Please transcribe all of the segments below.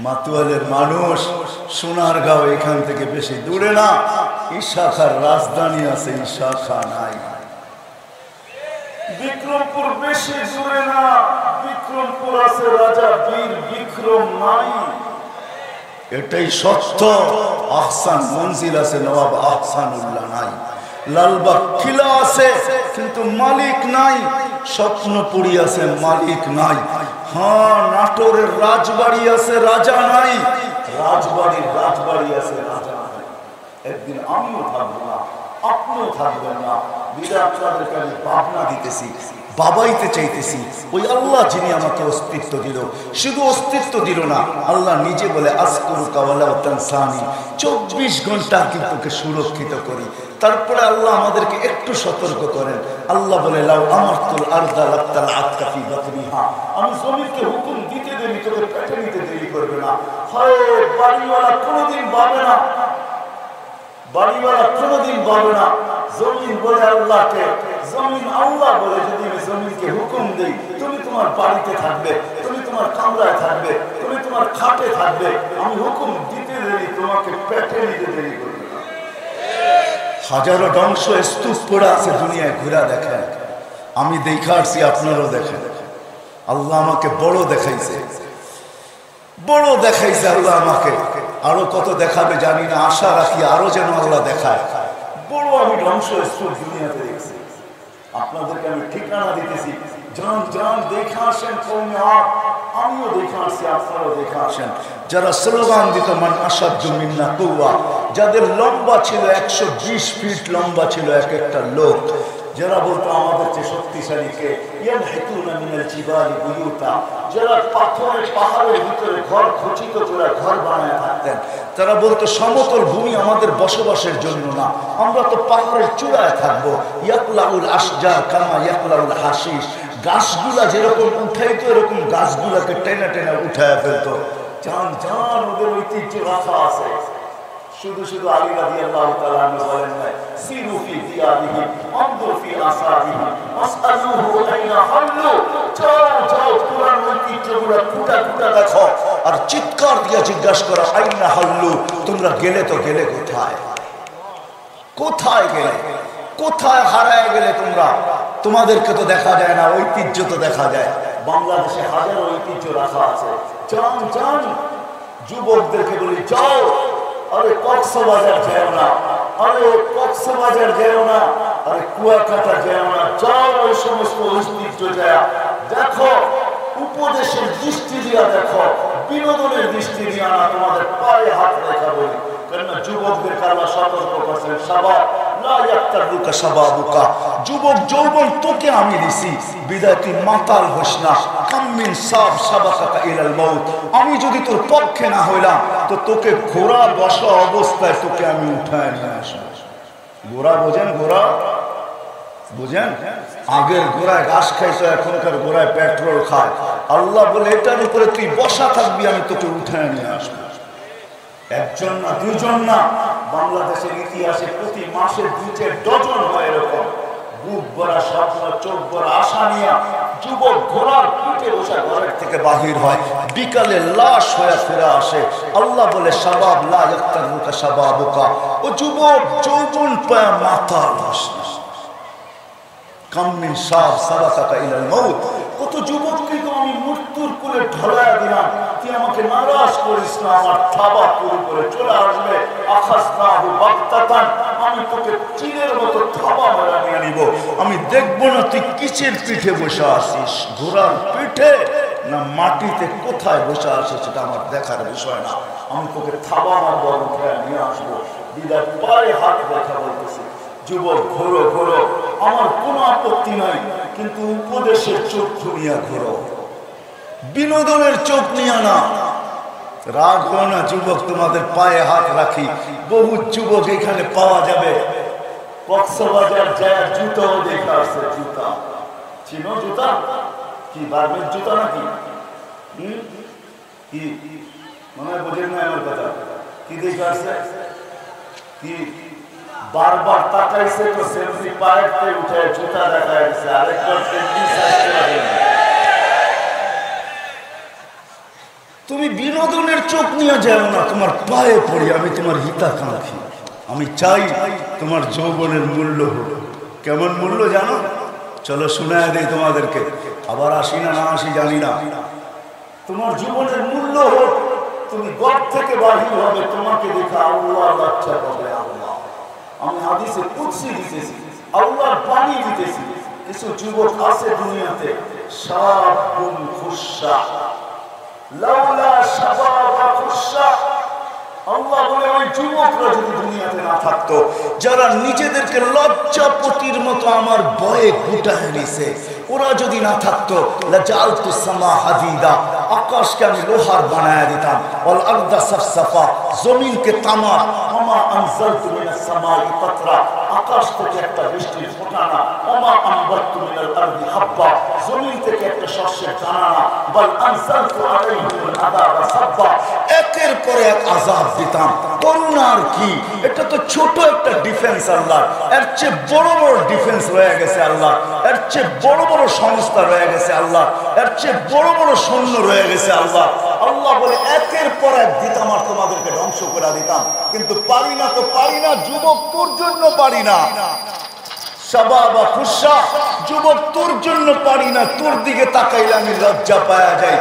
মাতুয়ালের মানুষ সোনারগাঁও এখান থেকে বেশি দূরে না। শাখার রাজধানী আছে, এই শাখা নাই। বিক্রমপুর বেশি দূরে না, বিক্রমপুর আছে রাজা বীর বিক্রম নাই। এটাই সত্য। আহসান মঞ্জিল আছে, নবাব আহসানুল্লাহ নাই। লালবাগ কিলা আছে কিন্তু মালিক নাই। স্বপ্নপুরী আছে, মালিক নাই। হ্যাঁ, নাটোরের রাজবাড়ি আছে, রাজা নাই। রাজবাড়ি আছে, রাজা নাই। একদিন আমিও থাকবো না, আপনিও থাকবেন না। বিদায় আপনাদেরকে আমি ভাবনা দিতেছি, বাবাইতে চাইতেছি। ওই আল্লাহ যিনি আমাকে অস্তিত্ব দিল, শুধু অস্তিত্ব দিল না, আল্লাহ নিজে বলে আজকুরুকা ওয়ালা তানসানি, 24 ঘন্টা কিন্তু ওকে সুরক্ষিত করি। তারপরে আল্লাহ আমাদেরকে একটু সতর্ক করেন। আল্লাহ বলে লাউ আমারতুল আরদা লাতাল আতকা ফি বাতনিহা, আমি জমিনকে হুকুম দিতে দেরি, তোকে পেটে নিতে দেরি করবে না। হয় বাড়িওয়ালা কোনোদিন পাবে না, বাড়িওয়ালা কোনোদিন পাবে না। জমিন বলে আল্লাহকে, জমিন আল্লাহ বলে যদি আমি জমিনকে হুকুম দেই, তুমি তোমার বাড়িতে থাকবে, তুমি তোমার কামরায় থাকবে, তুমি তোমার খাটে থাকবে, আমি হুকুম দিতে দেরি, তোমাকে পেটে নিতে দেরি করবে না। হাজারো ধ্বংস স্তূপ পড়ে আছে দুনিয়ায়, ঘুরা দেখেন। আমি দেখা আসছি, আপনারাও দেখেন। আল্লাহ আমাকে বড় দেখাইছে, বড় দেখাইছে আল্লাহ আমাকে। আরো কত দেখাবে জানি না, আশা রাখি আরো যেন আল্লাহ দেখায়। বড় আমি ধ্বংস স্তূপ দুনিয়াতে দেখছি। আপনাদেরকে আমি ঠিকানা দিতেছি, যান যান দেখে আসেন। আমিও দেখে আসছি, আপনারাও দেখে আসেন। যারা স্লোগান দিত মান আসাদ্দু মিন্না কুওয়া, যাদের লম্বা ছিল 120 ফিট লম্বা ছিল এক একটা লোক, যারা বলতো আমাদের চেয়ে শক্তিশালী কে, ইয়ানহিতুনা মিনাল জিবালি বুয়ুতা, যারা পাথরের পাহাড়ের ভিতরে ঘর খচিত করে ঘর বানায় থাকতেন, তারা বলতো সমতল ভূমি আমাদের বসবাসের জন্য না, আমরা তো পাহাড়ের চূড়ায় থাকবো। ইয়াকলাউল আশজার কামা ইয়াকলাউল হাশিশ, গাছগুলা যেরকম উঠাইতো এরকম গাছগুলাকে টেনে টেনে উঠায় ফেলতো। জান জান ওদের ঐতিহ্য রাখা আছে। শুধু শুধু আলী রাদিয়াল্লাহু তাআলা আনহু বলেন না, সিরু ফি দিয়ারিহি আনদুর ফি আসাবিহি আসআলুহু আইনা হাল্লু, যাও যাও কুরআন ঐতিহ্যগুলো ফুটা ফুটা দেখো আর চিৎকার দিয়ে জিজ্ঞাসা করো আইনা হাল্লু, তোমরা গেলে তো গেলে কোথায়? কোথায় গেলে? কোথায় হারায় গেলে তোমরা? তোমাদেরকে তো দেখা যায় না, ঐতিহ্য তো দেখা যায়। বাংলাদেশে হাজারো ঐতিহ্য রাখা আছে। যান যান, যুবকদেরকে বলি যাও। আরে কক্সবাজার যেও না, আরে কক্সবাজার যেও না, আরে কুয়াকাটা যেও না, যাও ওই সমস্ত ঐতিহ্য যায় দেখো। উপদেশের দৃষ্টি দিয়া দেখো, বিনোদনের দৃষ্টি দিয়া না, তোমাদের পায়ে হাত রেখা বলি। কেননা যুবকদেরকে আল্লাহ সতর্ক করছেন, শাবাব লা ইয়াক্তারুকা শাবাবুকা, যুবক যৌবন তোকে আমি দিছি, বিদায় তুই মাতাল হোস না। কাম্মিন সাব সাবাকাকা ইলাল মাউত, আমি যদি তোর পক্ষে না হইলাম তো তোকে ঘোড়া বসা অবস্থায় তোকে আমি উঠায় নিয়ে আসবো। ঘোড়া বোঝেন? ঘোড়া বুঝেন? আগের ঘোড়ায় ঘাস খাইতো, এখনকার ঘোড়ায় পেট্রোল খায়। আল্লাহ বলে এটার উপরে তুই বসা থাকবি, আমি তোকে উঠায় নিয়ে আসবো। একজন না, দুজন না, বাংলাদেশের ইতিহাসে প্রতি মাসে 2-4 ডজন হয় এরকম। বুক ভরা স্বপ্ন, চোখ ভরা আশা নিয়ে যুবক ঘোড়ার পিঠে বসে ঘরের থেকে বাহির হয়, বিকালে লাশ হয়ে ফিরে আসে। আল্লাহ বলে শাবাব লা ইয়াক্তারুকা শাবাবুকা, ও যুবক যৌবন পায় মাতাল হোস না। কাম্মিন সাব সাবাকাকা ইলাল মাউত, কত যুবককে তো আমি মৃত্যুর কোলে ঢলায় দিলাম, তুই আমাকে নারাজ করিস না, আমার থাবা পুরো করে চলে আসবে। আখাসনাহু বাগতাতান, আমি তোকে চিলের মতো থাবা মেরা নিয়ে নিব। আমি দেখবো না তুই কিসের পিঠে বসে আসিস, ঘোড়ার পিঠে না মাটিতে, কোথায় বসে আসিস সেটা আমার দেখার বিষয় না। আমি তোকে থাবা মারবো, উঠে নিয়ে আসবো। দিদার পায়ে হাত রেখা বলতেছি, যুবক ঘোরো ঘোরো, আমার কোনো আপত্তি নাই, কিন্তু উপদেশের চোখ নিয়ে ঘোরো, বিনোদনের চোখ নিয়ে না। রাগ হো না যুবক, তোমাদের পায়ে হাত রাখি। বহু যুবক এখানে পাওয়া যাবে, কক্সবাজার যায় জুতাও দেখা আসছে। জুতা চিনো? জুতা কি বার্মের জুতা নাকি? কি মনে হয় বোঝেন না আমার কথা? কি দেখে আসছে? কি বারবার তাকাইছে তো সেলফি পায়েতে উঠে জুতা দেখা যাচ্ছে, আরেকটা তুমি বিনোদনের চোখ নিয়ে যাও না, তোমার পায়ে পড়ি, আমি তোমার হিতাকাঙ্ক্ষী। আমি চাই তোমার যৌবনের মূল্য হোক। কেমন মূল্য জানো? চলো শোনায় দেই তোমাদেরকে, আবার আসি না না আসি জানি না। তোমার জীবনের মূল্য হোক, তুমি ঘর থেকে বাহির হবে, তোমাকে দেখে আল্লাহ বাচ্চা পাবে। আল্লাহ, আমি হাদিসে কুদসি দিতেছি, আল্লাহর বাণী দিতেছি। কিছু যুবক আছে দুনিয়াতে, শাবুন খুশা লাউলা শাবাবা খুশা, আল্লাহ বলে ওই যুবকরা যদি দুনিয়াতে না থাকতো, যারা নিজেদেরকে লজ্জাপতির মতো আমার ভয়ে গুটায় নিছে, ওরা যদি না থাকতো, লাজালতু সামা হাদিদা, আকাশকে আমি লোহার বানায় দিতাম, ওয়াল আরদা সাফসাফা, জমিনকে তামা, আমা আনজালতু মিনাস সামাই কাতরা, আকাশ থেকে একটা বৃষ্টির ফোঁটা না, আমা আমবাতু মিনাল আরদি হাব্বা, জমিন থেকে একটা শস্যের দানা না, বাল আনজালতু আলাইহিল আযাবা সাব্বা, একের পর এক আযাব দিতাম। করুণার কি, এটা তো ছোট একটা ডিফেন্স আল্লাহ, এর চেয়ে বড় বড় ডিফেন্স রয়ে গেছে আল্লাহ, এর চেয়ে বড় বড় সংস্থা রয়ে গেছে আল্লাহ, এর চেয়ে বড় বড় সৈন্য রয়ে গেছে আল্লাহ। আল্লাহ বলে একের পর এক দিতাম আর তোমাদেরকে ধ্বংস করে দিতাম, কিন্তু পারি না তো পারি না, যুবক তোর জন্য পারি না। শাবাবা খুশা, যুবক তোর জন্য পারি না, তোর দিকে তাকাইলে আমি লজ্জা পাওয়া যাই,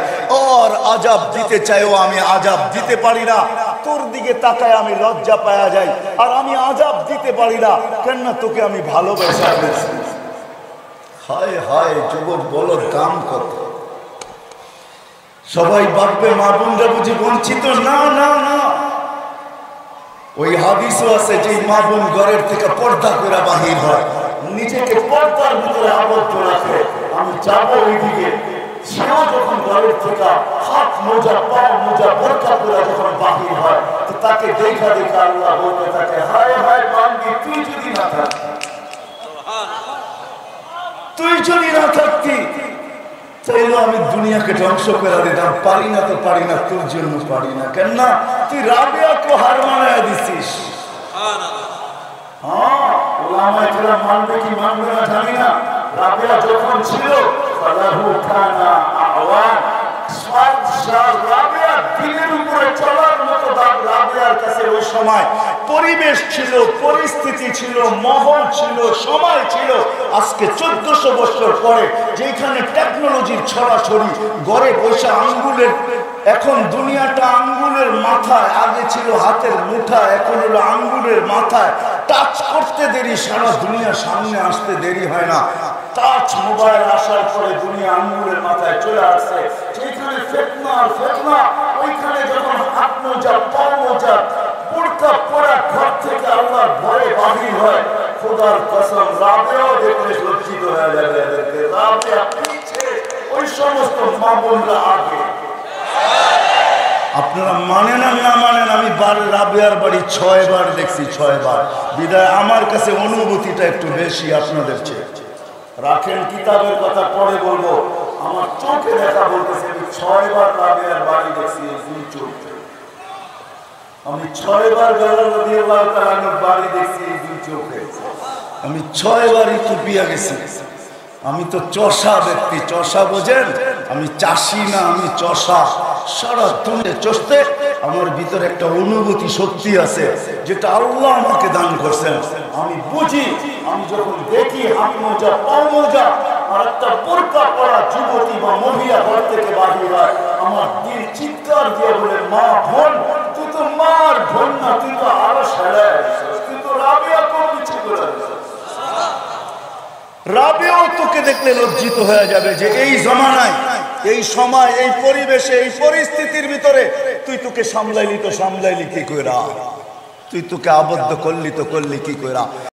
আর আজাব দিতে চাইও আমি আজাব দিতে পারি না, তোর দিকে তাকায় আমি লজ্জা পাওয়া যাই, আর আমি আজাব দিতে পারি না, কেন তোকে আমি ভালোবাসা পেয়েছি। হায় হায় যুবক, বলো দাম কত? সবাই ভাববে মা বোনরা বুঝি বঞ্চিত, না না না। ওই হাদিসও আছে যে মা বোন ঘরের থেকে পর্দা করে বাহির হয়, নিজেকে পর্দার ভিতরে আবদ্ধ রাখে, আমি যাবো ওইদিকে, সেও যখন ঘরের থেকে হাত মোজা পা মোজা বোরকা করে যখন বাহির হয়, তো তাকে দেখা দেখা আল্লাহ বলতে থাকে, হায় হায় বান্দি, তুই যদি না থাকতি, তুই যদি না থাকতি তাইলে আমি দুনিয়াকে ধ্বংস করে দিতাম। পারি না তো পারি না, তোর জন্য পারি না। কেন না? তুই রাবেয়াকে হার মানায় দিছিস। হ্যাঁ, ওলামায়ে কেরাম মানবে কি মানবে না জানি না। রাবেয়া যখন ছিল, ফালাহু কানা আওয়ান, রাবেয়া দিনের উপরে চলার মতো রাবেয়ার কাছে ওই সময় পরিবেশ ছিল, পরিস্থিতি ছিল, মহল ছিল, সময় ছিল। আজকে 1400 বছর পরে যেখানে টেকনোলজির ছড়াছড়ি, ঘরে বসে আঙ্গুলের, এখন দুনিয়াটা আঙ্গুলের মাথায়, আগে ছিল হাতের মুঠা, এখন হলো আঙ্গুলের মাথায়, টাচ করতে দেরি, সারা দুনিয়া সামনে আসতে দেরি হয় না। টাচ মোবাইল আসার পরে দুনিয়া আঙ্গুলের মাথায় চলে আসছে। যেখানে ফিতনা আর ফিতনা, ওইখানে যখন হাত মোজা পা মোজা বোরকা পরা ঘর থেকে আল্লাহর ভয়ে বাহির হয়, খোদার কসম রাবেয়াও দেখলে লজ্জিত হয়ে যাবে। রাবেয়া পিছে, ওই সমস্ত মা বোনরা আগে। আপনারা মানেন আর না মানেন, আমি রাবেয়ার বাড়ি 6 বার দেখছি, 6 বার। বিদায় আমার কাছে অনুভূতিটা একটু বেশি আপনাদের চেয়ে। রাখেন, কিতাবের কথা পরে বলবো, আমার চোখে দেখা বলতেছে আমি 6 বার রাবেয়ার বাড়ি দেখছি। এই চোখে আমি 6 বার বেলাল রাদিয়াল্লাহু তাআলার বাড়ি দেখছি, এই দুই চোখে আমি 6 বার ইথিওপিয়া গেছি। আমি তো চষা ব্যক্তি, চষা বোঝেন? আমি চাষি না, আমি চষা। সারা দুনিয়া চষতে আমার ভিতরে একটা অনুভূতি শক্তি আছে, যেটা আল্লাহ আমাকে দান করছেন। আমি বুঝি, আমি যখন দেখি হাত মোজা পা মোজা আর একটা বোরকা পরা যুবতী বা মহিলা ঘর থেকে বাহির হয়, আমার দিল চিৎকার দিয়ে বলে, মা বোন, তুই তো মার বোন না, তুই তো আরো সারায়, তুই তো রাবেয়াকেও পিছু করে দিছিস। রাবেয়াও তোকে দেখলে লজ্জিত হয়ে যাবে যে এই জমানায়, এই সময়, এই পরিবেশে, এই পরিস্থিতির ভিতরে তুই তোকে সামলাইলি তো সামলাইলি কি কইরা, তুই তোকে আবদ্ধ করলি তো করলি কি কইরা।